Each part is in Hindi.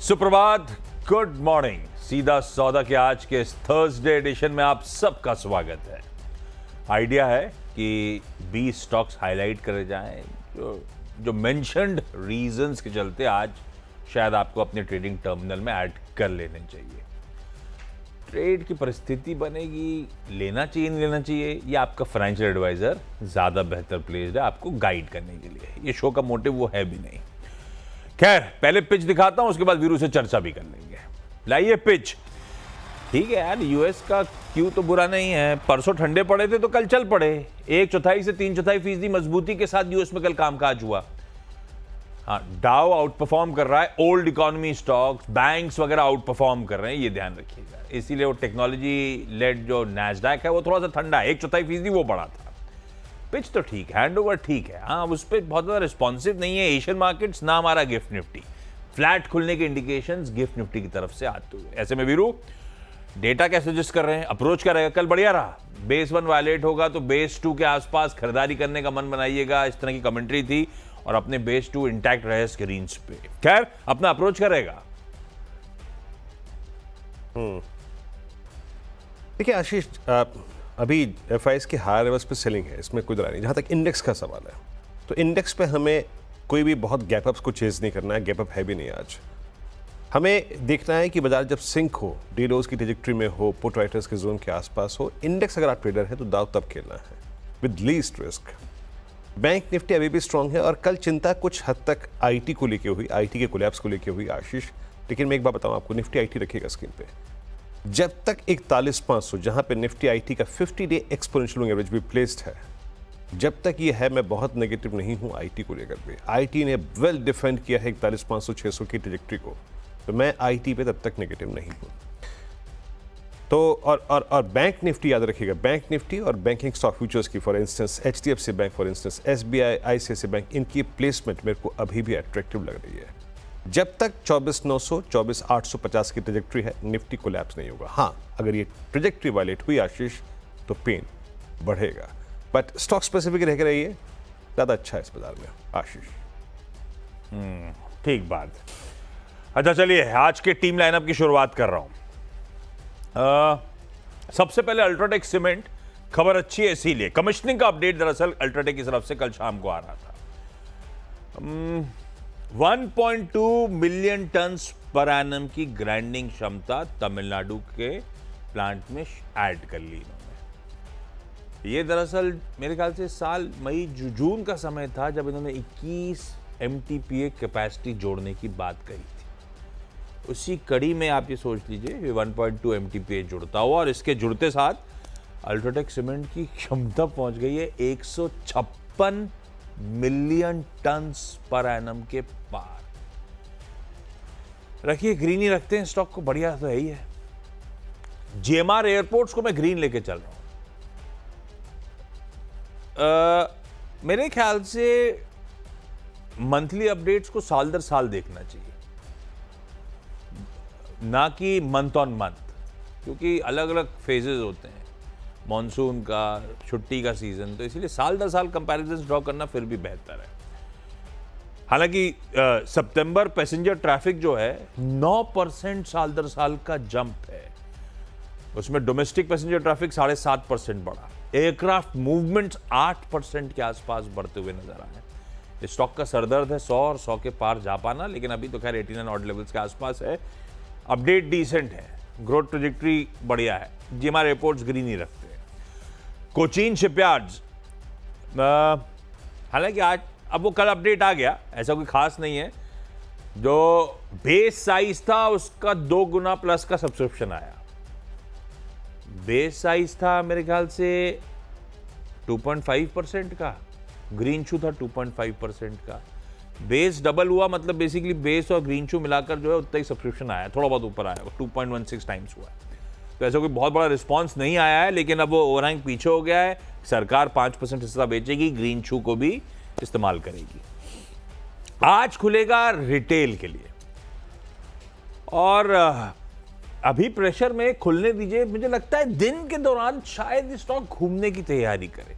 सुप्रभात, गुड मॉर्निंग। सीधा सौदा के आज के इस थर्सडे एडिशन में आप सबका स्वागत है। आइडिया है कि 20 स्टॉक्स हाईलाइट करे जाएं जो मेंशन्ड रीजंस के चलते आज शायद आपको अपने ट्रेडिंग टर्मिनल में ऐड कर लेने चाहिए। ट्रेड की परिस्थिति बनेगी, लेना चाहिए नहीं लेना चाहिए, ये आपका फाइनेंशियल एडवाइजर ज़्यादा बेहतर प्लेस्ड है आपको गाइड करने के लिए। ये शो का मोटिव वो है भी नहीं। खैर, पहले पिच दिखाता हूं, उसके बाद वीरू से चर्चा भी कर लेंगे। लाइए पिच। ठीक है यार, यूएस का क्यू तो बुरा नहीं है। परसों ठंडे पड़े थे तो कल चल पड़े। 1/4 से 3/4% मजबूती के साथ यूएस में कल कामकाज हुआ। हाँ, डाउ आउट परफॉर्म कर रहा है, ओल्ड इकोनॉमी स्टॉक्स, बैंक्स वगैरह आउट परफॉर्म कर रहे हैं, ये ध्यान रखिएगा। इसीलिए वो टेक्नोलॉजी लेड जो नैस्डैक है वो थोड़ा सा ठंडा है। 1/4% वो बढ़ा था। पिच तो ठीक है, हैंडओवर ठीक है। हाँ, उस पर बहुत ज़्यादा रिस्पॉन्सिव नहीं है एशियन मार्केट्स, ना हमारा गिफ्ट निफ्टी। फ्लैट खुलने के इंडिकेशंस गिफ्ट निफ्टी की तरफ से आते हुए। ऐसे में वीरू, डेटा क्या सजेस्ट कर रहे हैं, अप्रोच क्या रहेगा? कल बढ़िया रहा, बेस 1 वायलेट होगा तो बेस 2 के आसपास खरीदारी करने का मन बनाइएगा, इस तरह की कमेंट्री थी। और अपने बेस 2 इंटैक्ट रहे स्क्रीन्स पे। खैर, अपना अप्रोच क्या रहेगा? देखिए आशीष, अभी एफआईएस की हायर लेवल्स पे सेलिंग है, इसमें कोई दरार नहीं। जहाँ तक इंडेक्स का सवाल है, तो इंडेक्स पे हमें कोई भी बहुत गैप अप्स को चेज नहीं करना है। गैप अप है भी नहीं आज। हमें देखना है कि बाजार जब सिंक हो, डी लोज की ट्रेजेक्ट्री में हो, पुट राइटर्स के जोन के आसपास हो, इंडेक्स अगर आप ट्रेडर है तो दाव तब खेलना है with least risk. Bank Nifty अभी भी स्ट्रांग है और कल चिंता कुछ हद तक आईटी को लेके हुई, आईटी के कोलैप्स को लेके हुई आशीष। लेकिन मैं एक बात बताऊं आपको, निफ्टी आईटी रखिएगा स्क्रीन पे। जब तक 41,500 जहां पे निफ्टी आईटी का 50 डे एक्सपोनेंशियल एवरेज भी प्लेस्ड है, जब तक ये है, मैं बहुत नेगेटिव नहीं हूं आईटी को लेकर भी। आईटी ने वेल डिफेंड किया है 41,500-600 की ट्रेजेक्ट्री को, तो मैं आईटी पे तब तक नेगेटिव नहीं हूं। तो और बैंक निफ्टी याद रखिएगा, बैंक निफ्टी और बैंकिंग स्टॉक फ्यूचर्स की, for instance HDFC bank, for instance SBI, ICICI bank, इनकी प्लेसमेंट मेरे को अभी भी अट्रैक्टिव लग रही है। जब तक 24,900, 24,850 की ट्रेजेक्ट्री है, निफ्टी कोलैप्स नहीं होगा। हाँ, अगर ये ट्रेजेक्ट्री वायलेट हुई आशीष तो पेन बढ़ेगा, बट स्टॉक स्पेसिफिक रह रही है, ज़्यादा अच्छा है इस बाजार में आशीष। ठीक बात। अच्छा, चलिए आज के टीम लाइनअप की शुरुआत कर रहा हूं। सबसे पहले अल्ट्राटेक सीमेंट, खबर अच्छी है इसीलिए। कमिश्निंग का अपडेट दरअसल अल्ट्राटेक की तरफ से कल शाम को आ रहा था। 1.2 मिलियन टन पर एनम की ग्राइंडिंग क्षमता तमिलनाडु के प्लांट में ऐड कर ली इन्होंने। ये दरअसल मेरे ख्याल से साल मई जून का समय था जब इन्होंने 21 MTPA कैपेसिटी जोड़ने की बात कही थी। उसी कड़ी में आप ये सोच लीजिए 1.2 MTPA जुड़ता हुआ, और इसके जुड़ते साथ अल्ट्राटेक सीमेंट की क्षमता पहुंच गई है 156 मिलियन टन पर एनम के पार। रखिए, ग्रीन ही रखते हैं स्टॉक को, बढ़िया तो है ही है। जीएमआर एयरपोर्ट्स को मैं ग्रीन लेके चल रहा हूं। मेरे ख्याल से मंथली अपडेट्स को साल दर साल देखना चाहिए, ना कि मंथ ऑन मंथ, क्योंकि अलग अलग फेजेस होते हैं, मॉनसून का, छुट्टी का सीजन, तो इसीलिए साल दर साल कंपैरिजन ड्रॉ करना फिर भी बेहतर है। हालांकि सितंबर पैसेंजर ट्रैफिक जो है 9% साल दर साल का जंप है। उसमें डोमेस्टिक पैसेंजर ट्रैफिक 7.5% बढ़ा। एयरक्राफ्ट मूवमेंट्स 8% के आसपास बढ़ते हुए नजर आए। स्टॉक का सरदर्द है 100 और 100 के पार जा पाना, लेकिन अभी तो खैर 89 ऑड लेवल्स के आसपास है। अपडेट डिसेंट है, ग्रोथ ट्रेजेक्ट्री बढ़िया है। जीएमआर एयरपोर्ट्स ग्रीन ही रखते हैं। कोचीन शिपयार्ड्स, हालांकि आज, अब वो कल अपडेट आ गया, ऐसा कोई खास नहीं है। जो बेस साइज था उसका 2 गुना प्लस का सब्सक्रिप्शन आया। बेस साइज था मेरे ख्याल से 2.5% का, ग्रीन शू था 2.5% का। बेस डबल हुआ, मतलब बेसिकली बेस और ग्रीन शू मिलाकर जो है उतना ही सब्सक्रिप्शन आया, थोड़ा बहुत ऊपर आया, 2.16 टाइम्स हुआ है। तो ऐसा कोई बहुत बड़ा रिस्पांस नहीं आया है, लेकिन अब वो ओवरहैंग पीछे हो गया है। सरकार 5% हिस्सा बेचेगी, ग्रीन शू को भी इस्तेमाल करेगी। आज खुलेगा रिटेल के लिए, और अभी प्रेशर में खुलने दीजिए। मुझे लगता है दिन के दौरान शायद स्टॉक घूमने की तैयारी करे।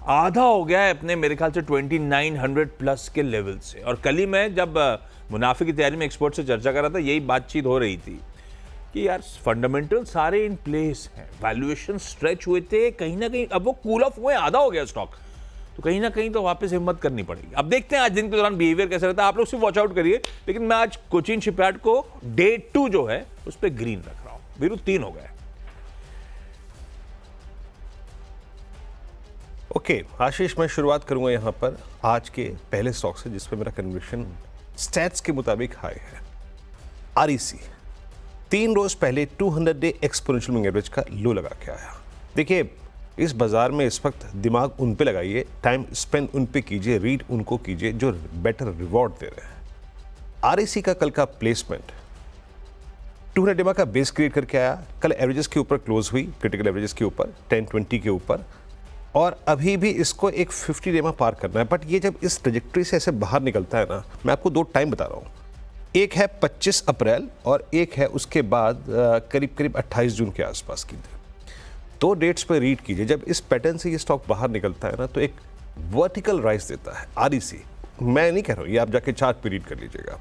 आधा हो गया है अपने मेरे ख्याल से 2900 प्लस के लेवल से। और कल ही मैं जब मुनाफे की तैयारी में एक्सपर्ट से चर्चा कर रहा था, यही बातचीत हो रही थी कि यार फंडामेंटल सारे इन प्लेस हैं, वैल्यूएशन स्ट्रेच हुए थे, कहीं ना कहीं अब वो कूल ऑफ हुए, आधा हो गया स्टॉक, तो कहीं ना कहीं तो वापस हिम्मत करनी पड़ेगी। अब देखते हैं आज दिन के दौरान बिहेवियर कैसा रहता है, आप लोग सिर्फ वॉच आउट करिए। लेकिन मैं आज कोचिन शिपयार्ड को डे 2 जो है उस पर ग्रीन रख रहा हूं। वीरू 3 हो गए। ओके आशीष, मैं शुरुआत करूंगा यहाँ पर आज के पहले स्टॉक से जिस पे मेरा कन्विक्शन स्टैट्स के मुताबिक हाई है। आरईसी 3 रोज पहले 200 डे एक्सपोनेंशियल मूविंग एवरेज का लो लगा के आया। देखिए इस बाजार में इस वक्त दिमाग उन पे लगाइए, टाइम स्पेंड उन पे कीजिए, रीड उनको कीजिए जो बेटर रिवॉर्ड दे रहे हैं। आरईसी का कल का प्लेसमेंट 200 डेमा का बेस क्रिएट करके आया, कल एवरेजेस के ऊपर क्लोज हुई, क्रिटिकल एवरेजेस के ऊपर 10-20 के ऊपर, और अभी भी इसको एक 50 डेमा पार करना है। बट ये जब इस ट्रेजेक्टरी से ऐसे बाहर निकलता है ना, मैं आपको 2 टाइम बता रहा हूँ, एक है 25 अप्रैल और एक है उसके बाद करीब करीब 28 जून के आसपास की। 2 डेट्स पर रीड कीजिए। जब इस पैटर्न से ये स्टॉक बाहर निकलता है ना तो एक वर्टिकल राइज देता है आरईसी। मैं नहीं कह रहा हूँ, ये आप जाके चार्ट पे रीड कर लीजिएगा।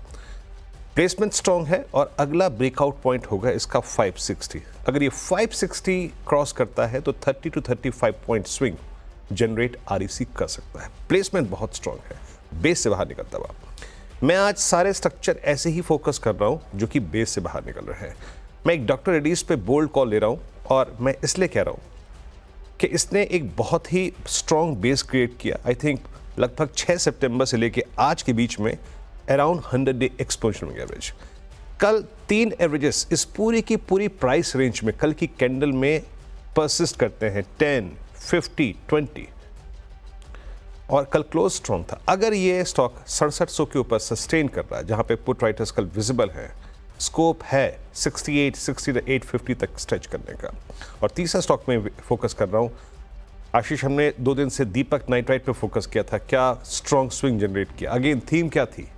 प्लेसमेंट स्ट्रॉन्ग है और अगला ब्रेकआउट पॉइंट होगा इसका 560। अगर ये 560 क्रॉस करता है तो 30 to 35 point swing generate REC कर सकता है। प्लेसमेंट बहुत स्ट्रॉन्ग है, बेस से बाहर निकलता हुआ। मैं आज सारे स्ट्रक्चर ऐसे ही फोकस कर रहा हूं जो कि बेस से बाहर निकल रहे हैं। मैं एक डॉक्टर रेड्डीज पे बोल्ड कॉल ले रहा हूं और मैं इसलिए कह रहा हूं कि इसने एक बहुत ही स्ट्रॉन्ग बेस क्रिएट किया। आई थिंक लगभग 6 सितंबर से लेके आज के बीच में अराउंड 100 डे एक्सपोनेंशियल एवरेज। कल 3 एवरेजेस इस पूरी की पूरी प्राइस रेंज में कल की कैंडल में परसिस्ट करते हैं, 10, 50, 20, और कल क्लोज स्ट्रॉन्ग था। अगर ये स्टॉक 6700 के ऊपर सस्टेन कर रहा है, जहां पे पुट राइटर्स कल विजिबल है, स्कोप है 68, 60 to 850 तक स्ट्रेच करने का। और तीसरा स्टॉक में फोकस कर रहा हूं आशीष, हमने 2 दिन से दीपक नाइट्राइट पे फोकस किया था, क्या स्ट्रॉन्ग स्विंग जनरेट किया। अगेन थीम क्या थी,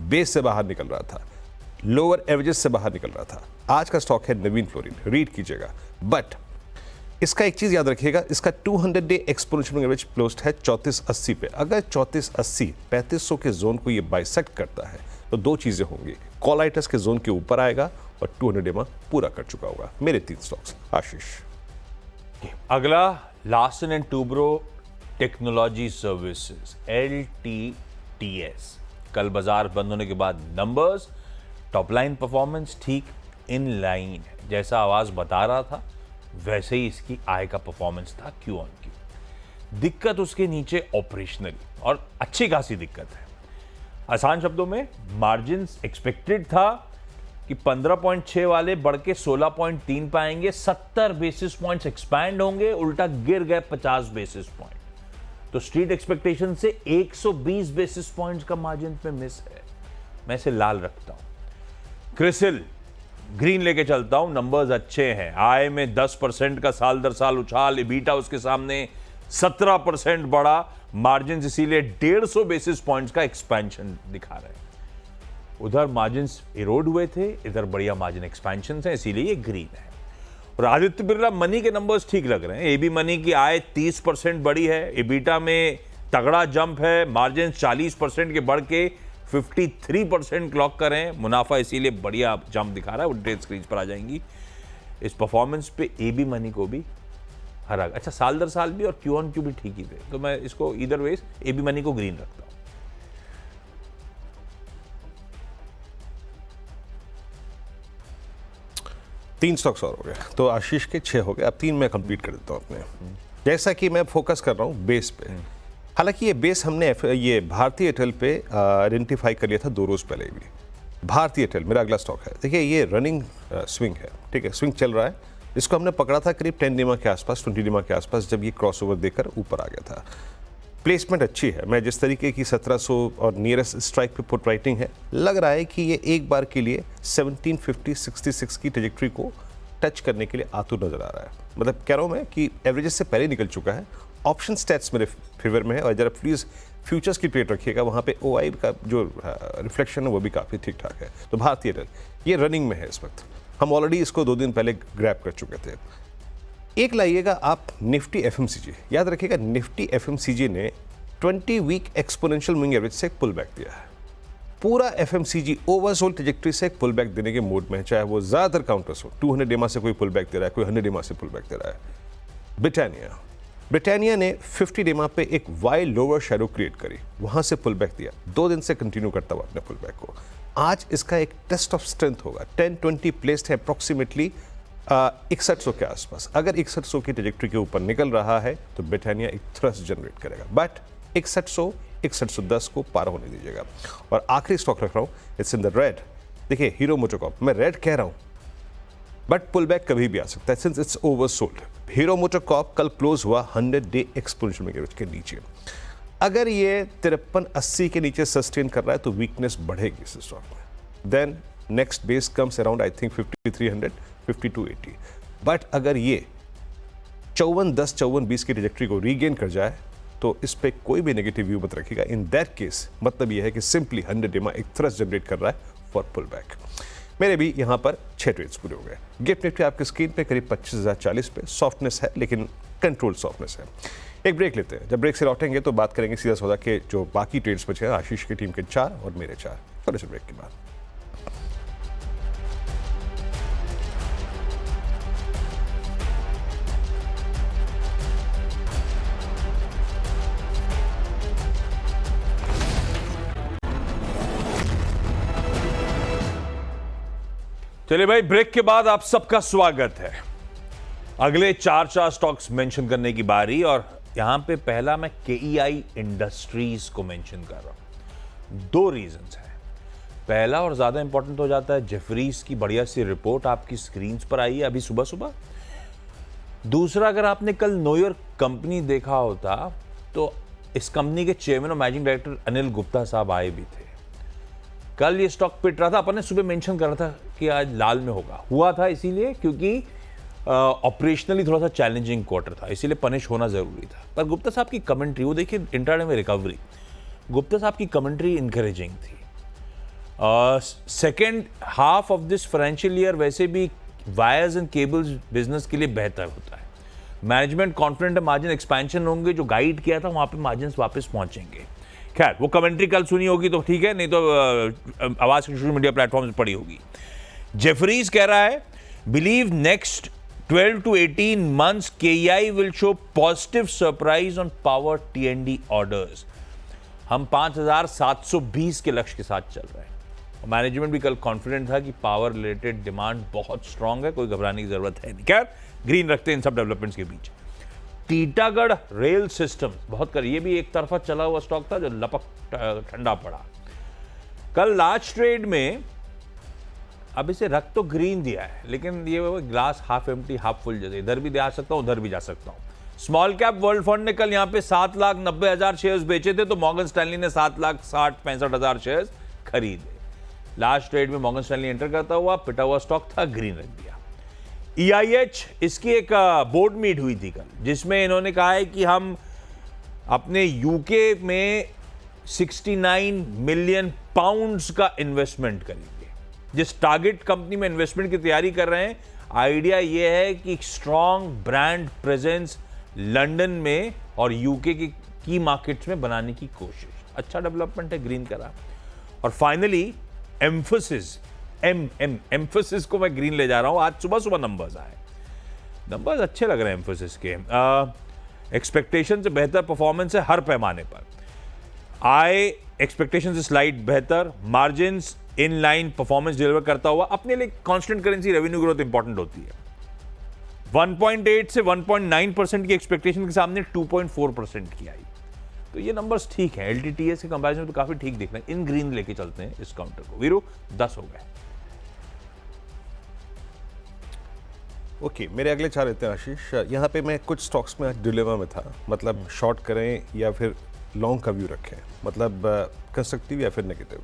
बेस से बाहर निकल रहा था, लोअर एवरेजेस से बाहर निकल रहा था। आज का स्टॉक है नवीन फ्लोरिन, रीड कीजिएगा। बट इसका एक चीज याद रखिएगा, इसका 200 डे एक्सपोनेंशियल एवरेज क्लोज्ड है 3480 पे। अगर 3480 3500 के जोन को ये बाइसेक्ट करता है तो 2 चीजें होंगी, कॉलाइटस के जोन के ऊपर आएगा और 200 डे पूरा कर चुका होगा। मेरे 3 स्टॉक्स। आशीष अगला Larsen and Toubro technology services LTTS। कल बाजार बंद होने के बाद नंबर्स, टॉप लाइन परफॉर्मेंस ठीक इन लाइन, जैसा आवाज बता रहा था वैसे ही इसकी आय का परफॉर्मेंस था क्यू ऑन क्यू। दिक्कत उसके नीचे ऑपरेशनल, और अच्छी खासी दिक्कत है। आसान शब्दों में मार्जिन एक्सपेक्टेड था कि 15.6 वाले बढ़ के 16.3 पाएंगे, 70 बेसिस पॉइंट्स एक्सपैंड होंगे, उल्टा गिर गए 50 बेसिस पॉइंट। तो स्ट्रीट एक्सपेक्टेशन से 120 बेसिस पॉइंट्स का मार्जिन पे मिस है। मैं इसे लाल रखता हूं। क्रिसिल ग्रीन लेके चलता हूं, नंबर्स अच्छे हैं। आय में 10% का साल दर साल उछाल, इबीटा उसके सामने 17% बढ़ा, मार्जिन इसीलिए 150 बेसिस पॉइंट्स का एक्सपेंशन दिखा रहे हैं। उधर मार्जिन इरोड हुए थे, इधर बढ़िया मार्जिन एक्सपेंशन है, इसीलिए ये ग्रीन है। और आदित्य बिरला मनी के नंबर्स ठीक लग रहे हैं। एबी मनी की आय 30% बढ़ी है, इबीटा में तगड़ा जंप है, मार्जिन 40% के बढ़ के 53% क्लॉक करें, मुनाफा इसीलिए बढ़िया जंप दिखा रहा है। वो डेट स्क्रीन पर आ जाएंगी। इस परफॉर्मेंस पे एबी मनी को भी हरा, अच्छा साल दर साल भी और क्यू ऑन क्यू भी ठीक ही थे, तो मैं इसको इधर वेज एबी मनी को ग्रीन रखता हूं। 3 स्टॉक्स और हो गए, तो आशीष के 6 हो गए। अब 3 मैं कंप्लीट कर देता हूं अपने। जैसा कि मैं फोकस कर रहा हूं बेस पे, हालांकि ये बेस हमने ये भारतीय एयरटेल पे आइडेंटिफाई कर लिया था 2 रोज पहले भी। भारतीय एयरटेल मेरा अगला स्टॉक है। देखिए ये रनिंग स्विंग है, ठीक है, स्विंग चल रहा है। इसको हमने पकड़ा था करीब 10 डिमा के आसपास, 20 डिमा के आसपास, जब ये क्रॉसओवर देकर ऊपर आ गया था। प्लेसमेंट अच्छी है। मैं जिस तरीके की 1700 और नियरेस्ट स्ट्राइक पे पुट राइटिंग है, लग रहा है कि ये एक बार के लिए 1750-66 की ट्रेजेक्टरी को टच करने के लिए आतुर नजर आ रहा है। मतलब कह रहा हूँ मैं कि एवरेजेस से पहले निकल चुका है। ऑप्शन स्टैट्स मेरे फेवर में है, और जरा प्लीज़ फ्यूचर्स की ट्रेड रखिएगा, वहाँ पे OI का जो रिफ्लेक्शन है वो भी काफ़ी ठीक ठाक है। तो भारतीय एयरटेल ये रनिंग में है इस वक्त। हम ऑलरेडी इसको 2 दिन पहले ग्रैब कर चुके थे। एक लाइएगा आप निफ्टी एफएमसीजी, याद रखिएगा निफ्टी एफएमसीजी ने 20 वीक एक्सपोनेंशियल मूविंग एवरेज से एक पुल बैक दिया है। पूरा एफएमसीजी ओवरसोल्ड ट्रैजेक्टरी से एक पुल बैक देने के मूड में है, चाहे वो ज्यादातर काउंटर्स हो। 200 EMA से कोई पुल बैक दे रहा है, कोई 100 EMA से पुल बैक दे रहा है। ब्रिटानिया ने 50 EMA पे एक वाई लोअर शैडो क्रिएट करी, वहां से पुल बैक दिया, 2 दिन से कंटिन्यू करता हुआ अपने पुल बैक को। आज इसका एक टेस्ट ऑफ स्ट्रेंथ होगा। 1020 प्लेस्ड है अप्रोक्सीमेटली 6100 के आसपास। अगर 6100 की ट्रैजेक्टरी के ऊपर निकल रहा है तो ब्रिटानिया एक थ्रस्ट जनरेट करेगा, बट 6100 6110 को पार होने दीजिएगा। और आखिरी स्टॉक रख रहा हूं, इट्स इन द रेड। देखिए हीरो मोटोकॉर्प, मैं रेड कह रहा हूं बट पुल बैक कभी भी आ सकता है since it's oversold. Hero MotoCorp कल क्लोज हुआ 100-डे एक्सपोनेंशियल मूविंग एवरेज के नीचे। अगर ये 5380 के नीचे सस्टेन कर रहा है तो वीकनेस बढ़ेगी इस स्टॉक में। Then next base comes around I think 5300 5280। But अगर ये 5410 5420 की ट्रैजेक्टरी को रीगेन कर जाए तो इस पे कोई भी नेगेटिव व्यू मत रखिएगा। इन दैट केस मतलब ये है कि सिंपली 100 EMA एक थ्रस्ट जनरेट कर रहा है फॉर पुल बैक। मेरे भी यहाँ पर 6 ट्रेड्स पूरे हो गए। गिफ्ट निफ्टी आपकी स्क्रीन पे करीब 25,040 पे सॉफ्टनेस है, लेकिन कंट्रोल सॉफ्टनेस है। एक ब्रेक लेते हैं, जब ब्रेक से लौटेंगे तो बात करेंगे सीधा सौदा के जो बाकी ट्रेड्स बचे हैं, आशीष की टीम के 4 और मेरे 4। थोड़े से ब्रेक के बाद। चलिए भाई, ब्रेक के बाद आप सबका स्वागत है। अगले 4 स्टॉक्स मेंशन करने की बारी, और यहां पे पहला मैं केईआई इंडस्ट्रीज को मेंशन कर रहा हूं। 2 रीजंस हैं। पहला और ज्यादा इंपॉर्टेंट हो जाता है, जेफरीज की बढ़िया सी रिपोर्ट आपकी स्क्रीन पर आई है अभी सुबह सुबह। दूसरा, अगर आपने कल न्यू ईयर कंपनी देखा होता तो इस कंपनी के चेयरमैन और मैनेजिंग डायरेक्टर अनिल गुप्ता साहब आए भी थे। कल ये स्टॉक पिट रहा था, अपन ने सुबह मेंशन करा था कि आज लाल में होगा। हुआ था इसीलिए क्योंकि ऑपरेशनली थोड़ा सा चैलेंजिंग क्वार्टर था, इसीलिए पनिश होना जरूरी था। पर गुप्ता साहब की कमेंट्री, वो देखिए इंट्राडे में रिकवरी, गुप्ता साहब की कमेंट्री इंकरेजिंग थी। Second half of this financial year वैसे भी वायर्स एंड केबल्स बिजनेस के लिए बेहतर होता है। मैनेजमेंट कॉन्फिडेंट है, मार्जिन एक्सपेंशन होंगे, जो गाइड किया था वहां पे मार्जिन वापस पहुंचेंगे। खैर, वो कमेंट्री कल सुनी होगी तो ठीक है, नहीं तो आवाज सोशल मीडिया प्लेटफॉर्म पर पड़ी होगी। जेफरीज कह रहा है, believe next 12 to 18 months KEI will show positive surprise on power T&D orders। हम 5720 के लक्ष्य के साथ चल रहे हैं। मैनेजमेंट भी कल कॉन्फिडेंट था कि पावर रिलेटेड डिमांड बहुत स्ट्रांग है, कोई घबराने की जरूरत है नहीं। खैर, ग्रीन रखते हैं इन सब डेवलपमेंट्स के बीच। टीटागढ़ रेल सिस्टम बहुत कर, ये भी एक तरफा चला हुआ स्टॉक था जो लपक ठंडा पड़ा। कल लार्ज ट्रेड में, अब इसे रख तो ग्रीन दिया है, लेकिन ये glass half empty half full जैसे, इधर भी जा सकता हूं उधर भी जा सकता हूं। स्मॉल कैप वर्ल्ड फंड ने कल यहां पे 7,90,000 शेयर्स बेचे थे, तो मॉर्गन स्टैनली ने 7,60,65,000 शेयर्स खरीदे। लास्ट ट्रेड में मॉर्गन स्टैनली एंटर करता हुआ पिटा हुआ स्टॉक था, ग्रीन रख दिया। EIH, इसकी एक बोर्ड मीट हुई थी कल, जिसमें इन्होंने कहा है कि हम अपने यूके में 69 मिलियन पाउंड्स का इन्वेस्टमेंट करेंगे। जिस टारगेट कंपनी में इन्वेस्टमेंट की तैयारी कर रहे हैं, आइडिया यह है कि स्ट्रॉन्ग ब्रांड प्रेजेंस लंदन में और यूके की मार्केट्स में बनाने की कोशिश। अच्छा डेवलपमेंट है, ग्रीन करा। और फाइनली एम्फोसिस, एम्फोसिस को मैं ग्रीन ले जा रहा हूं। आज सुबह सुबह नंबर्स आए, नंबर्स अच्छे लग रहे हैं एम्फोसिस के। एक्सपेक्टेशन से बेहतर परफॉर्मेंस है हर पैमाने पर। आय एक्सपेक्टेशन से स्लाइड बेहतर, margins in line, performance deliver करता हुआ। अपने लिए constant currency revenue growth important होती है। 1.8 से 1.9% की एक्सपेक्टेशन के सामने 2.4% की आई, तो ये नंबर्स ठीक है। एलटीटीएस के कंपैरिजन में तो काफी ठीक दिख रहे हैं। इन ग्रीन लेके चलते हैं इस काउंटर को। वीरू 10 हो गए। ओके, मेरे अगले 4 रहते हैं आशीष। यहाँ पे मैं कुछ स्टॉक्स में आज डिलेमा में था, मतलब शॉर्ट करें या फिर लॉन्ग का व्यू रखें, मतलब कंस्ट्रक्टिव या फिर नेगेटिव।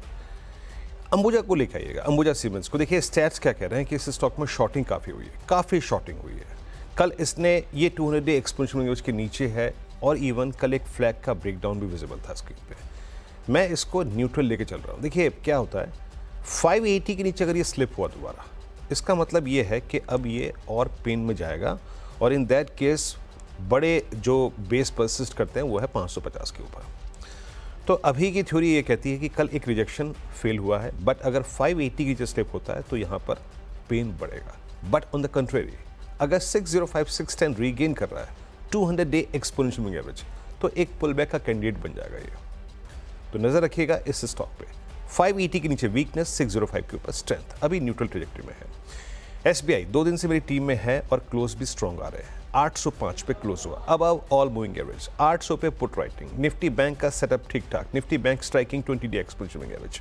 अंबुजा को लेकर आइएगा, अंबुजा सीमेंट्स को देखिए। स्टैट्स क्या कह रहे हैं कि इस स्टॉक में शॉर्टिंग काफ़ी हुई है, काफ़ी शॉर्टिंग हुई है। कल इसने ये 200-डे एक्सपोनेंशियल मूविंग एवरेज के नीचे है, और इवन कल एक फ्लैग का ब्रेकडाउन भी विजिबल था स्क्रीन पे। मैं इसको न्यूट्रल लेके चल रहा हूँ। देखिए क्या होता है, 580 के नीचे अगर ये स्लिप हुआ दोबारा, इसका मतलब ये है कि अब ये और पेन में जाएगा और इन दैट केस बड़े जो बेस परसिस्ट करते हैं वो है 550 के ऊपर। तो अभी की थ्योरी ये कहती है कि कल एक रिजेक्शन फेल हुआ है, बट अगर 580 की जो स्टेप होता है तो यहाँ पर पेन बढ़ेगा। बट ऑन द कंट्रेरी, अगर 605 610 रीगेन कर रहा है 200 डे एक्सपोनेंशियल मूविंग एवरेज, तो एक पुलबैक का कैंडिडेट बन जाएगा ये। तो नजर रखिएगा इस स्टॉक पे। 580 के नीचे वीकनेस, 605 के ऊपर स्ट्रेंथ, अभी न्यूट्रल ट्रेजेक्टरी में है। SBI 2 दिन से मेरी टीम में है और क्लोज भी स्ट्रॉन्ग आ रहे हैं। 805 पे क्लोज हुआ, अबव ऑल मूविंग एवरेज। 800 पे पुट राइटिंग। निफ्टी बैंक का सेटअप ठीक ठाक, Nifty bank striking 20 day exponential moving average.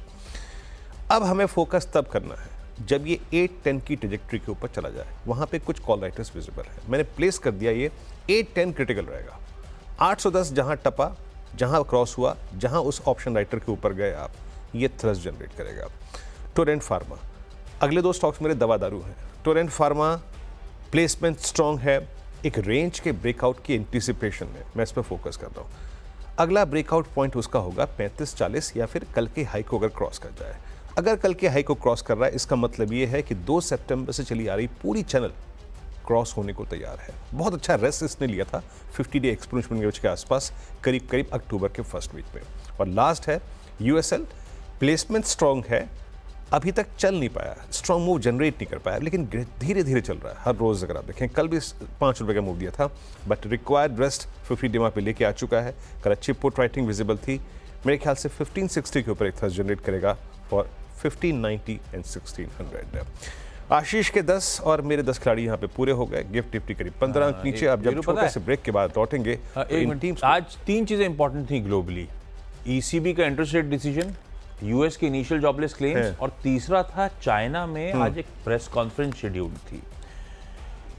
अब हमें फोकस तब करना है जब ये 810 की ट्रेजेक्टरी के ऊपर चला जाए, वहां पे कुछ कॉल राइटर्स विजिबल है। मैंने प्लेस कर दिया, ये 810 क्रिटिकल रहेगा। 810 जहां टपा, जहां क्रॉस हुआ, जहां उस ऑप्शन राइटर के ऊपर गए आप, ये थ्रस्ट जनरेट करेगा। टोरेंट फार्मा, अगले 2 स्टॉक्स मेरे दवा दारू हैं। टोरेंट फार्मा प्लेसमेंट स्ट्रॉन्ग है, एक रेंज के ब्रेकआउट की एंटिसिपेशन में मैं इस पर फोकस कर रहा हूँ। अगला ब्रेकआउट पॉइंट उसका होगा 35-40 या फिर कल के हाई को अगर क्रॉस कर जाए। अगर कल के हाई को क्रॉस कर रहा है, इसका मतलब ये है कि 2 सितंबर से चली आ रही पूरी चैनल क्रॉस होने को तैयार है। बहुत अच्छा रेस्ट इसने लिया था 50 डे एक्सपोनेंशियल मूविंग एवरेज के आसपास, करीब करीब अक्टूबर के फर्स्ट वीक में। और लास्ट है यूएसएल, प्लेसमेंट स्ट्रॉन्ग है, अभी तक चल नहीं पाया, स्ट्रॉन्ग मूव जनरेट नहीं कर पाया, लेकिन धीरे धीरे चल रहा है। हर रोज अगर आप देखें, कल भी 5 रुपए का मूव दिया था, बट रिक्वायर्ड रेस्ट 50 डे पे लेके आ चुका है। कल अच्छी पुट राइटिंग विजिबल थी, मेरे ख्याल से 1560 के ऊपर एक थ्रस्ट जनरेट करेगा फॉर 1590 एंड 1600। आशीष के 10 और मेरे 10 खिलाड़ी यहाँ पे पूरे हो गए। गिफ्ट निफ्टी करीब 15 अंक नीचे। अब जब छोटे से ब्रेक के बाद लौटेंगे आज 3 चीजें इंपॉर्टेंट थी ग्लोबली। ईसीबी का इंटरेस्ट रेट डिसीजन, यूएस के इनिशियल जॉबलेस क्लेम्स, और तीसरा था चाइना में आज एक प्रेस कॉन्फ्रेंस शेड्यूल थी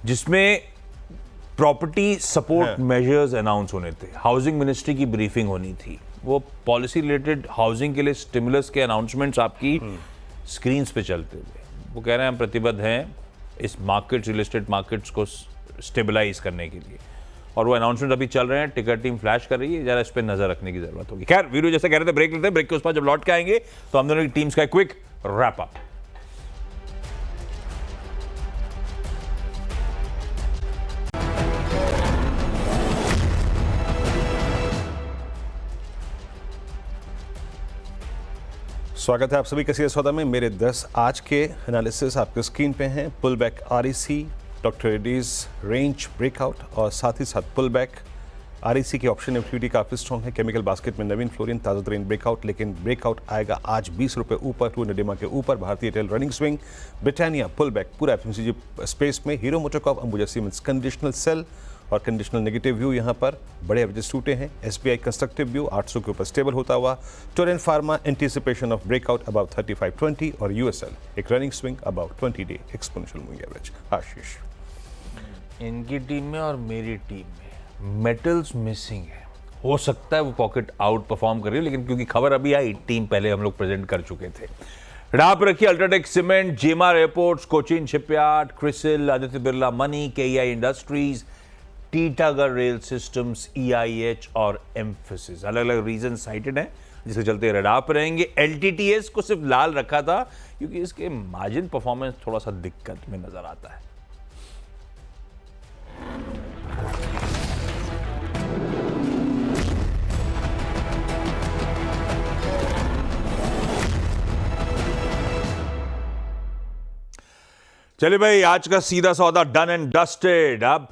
जिसमें प्रॉपर्टी सपोर्ट मेजर्स अनाउंस होने थे, हाउसिंग मिनिस्ट्री की ब्रीफिंग होनी थी। वो पॉलिसी रिलेटेड हाउसिंग के लिए स्टिमुलस के अनाउंसमेंट्स आपकी स्क्रीन्स पे चलते हुए। वो कह रहे हैं हम प्रतिबद्ध हैं इस मार्केट, रियल एस्टेट मार्केट्स को स्टेबलाइज करने के लिए, और वो अनाउंसमेंट अभी चल रहे हैं। टिकर टीम फ्लैश कर रही है, जरा इस पर नजर रखने की जरूरत होगी। खैर, वीरू जैसे कह रहे थे ब्रेक लेते हैं, ब्रेक के उस पर जब लौट के आएंगे तो हम दोनों की टीम्स का क्विक रैप अप। स्वागत है आप सभी का सीधा सौदा में। मेरे 10 आज के एनालिसिस आपके स्क्रीन पे हैं। Pull back REC, doctor Reddy's range breakout, और साथ ही साथ पुल बैक आरईसी की ऑप्शन एक्टिविटी काफी स्ट्रॉन्ग है। केमिकल बास्केट में नवीन फ्लोरिन ताजा तरीन ब्रेकआउट, लेकिन ब्रेकआउट आएगा आज 20 रुपए ऊपर, 2 निडेमा के ऊपर। Bharti Airtel running swing, Britannia pull back पूरा एफएमसीजी स्पेस में। Hero MotoCorp, Ambuja cements conditional sell और कंडीशनल नेगेटिव व्यू, यहाँ पर बड़े एवरेज टूटे हैं। एसबीआई कंस्ट्रक्टिव व्यू 800 के ऊपर स्टेबल होता हुआ। Torrent Pharma anticipation of breakout about 3520, और यूएसएल एक running swing about 20 day exponential moving average. Ashish, इनकी टीम में और मेरी टीम में मेटल्स मिसिंग है। हो सकता है वो पॉकेट आउट परफॉर्म कर रही है, लेकिन क्योंकि खबर अभी आई, टीम पहले हम लोग प्रेजेंट कर चुके थे। राप रखिए अल्ट्राटेक सीमेंट, जेमार एयरपोर्ट्स, कोचिन शिपयार्ड, क्रिसिल, आदित्य बिरला मनी, केईआई इंडस्ट्रीज, टीटागढ़ रेल सिस्टम्स, ईआईएच और एम्फेसिस। अलग अलग रीजन साइटेड हैं जिसके चलते रडार पर रहेंगे। एलटीटीएस को सिर्फ लाल रखा था क्योंकि इसके मार्जिन परफॉर्मेंस थोड़ा सा दिक्कत में नजर आता है। चलिए भाई, आज का सीधा सौदा डन एंड डस्टेड। अब